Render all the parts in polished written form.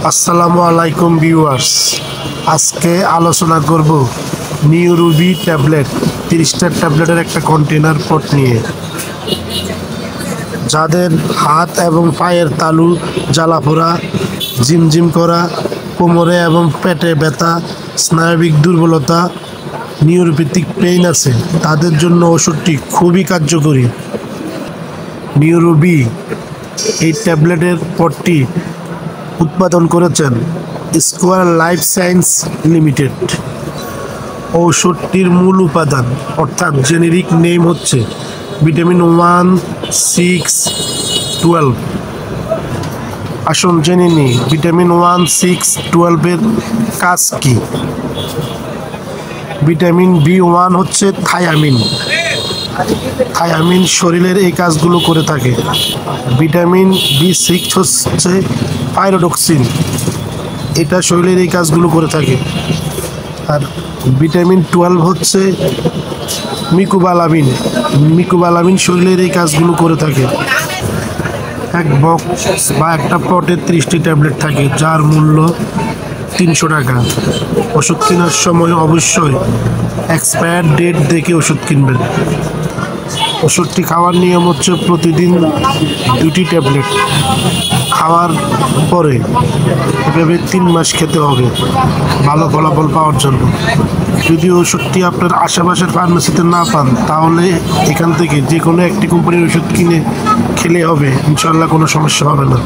আসসালামু আলাইকুম ভিউয়ার্স, আজকে আলোচনা করব নিউরোবি ট্যাবলেট 30টা ট্যাবলেটের একটা কন্টেনার পট নিয়ে। যাদের হাত এবং পায়ের তালু জ্বালাপোড়া, ঝিমঝিম করা, কোমরে এবং পেটে ব্যথা, স্নায়বিক দুর্বলতা, নিউরোপ্যাথিক পেইন আছে, তাদের জন্য ওষুধটি খুবই কার্যকরী। নিউরোবি এই ট্যাবলেটের পটটি উৎপাদন করেছেন স্কোয়ার লাইফ সায়েন্স লিমিটেড। ঔষধটির মূল উপাদান অর্থাৎ জেনেরিক নেম হচ্ছে ভিটামিন 1, 6, 12। আসুন জেনে নিই ভিটামিন 1, 6, 12 এর কাজ কি। ভিটামিন B1 হচ্ছে থায়ামিন। থায়ামিন শরীরের এই কাজগুলো করে থাকে। ভিটামিন B6 হচ্ছে পাইরোডক্সিন, এটা শরীরের এই কাজগুলো করে থাকে। আর ভিটামিন 12 হচ্ছে মিকোবালামিন। মিকোবালামিন শরীরের এই কাজগুলো করে থাকে। এক বক্স বা একটা পটে 30টি ট্যাবলেট থাকে, যার মূল্য 300 টাকা। ওষুধ কেনার সময় অবশ্যই এক্সপায়ার ডেট দেখে ওষুধ কিনবেন। ওষুধটি খাওয়ার নিয়ম হচ্ছে প্রতিদিন 2টি ট্যাবলেট খাওয়ার পরে এভাবে 3 মাস খেতে হবে ভালো ফলাফল পাওয়ার জন্য। যদি ওষুধটি আপনার আশেপাশের ফার্মেসিতে না পান, তাহলে এখান থেকে যে কোনো একটি কোম্পানির ওষুধ কিনে খেলে হবে, ইনশাল্লাহ কোনো সমস্যা হবে না।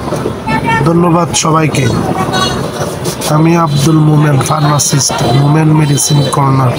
ধন্যবাদ সবাইকে। আমি আব্দুল মোমেন, ফার্মাসিস্ট, মোমেন মেডিসিন কর্নার।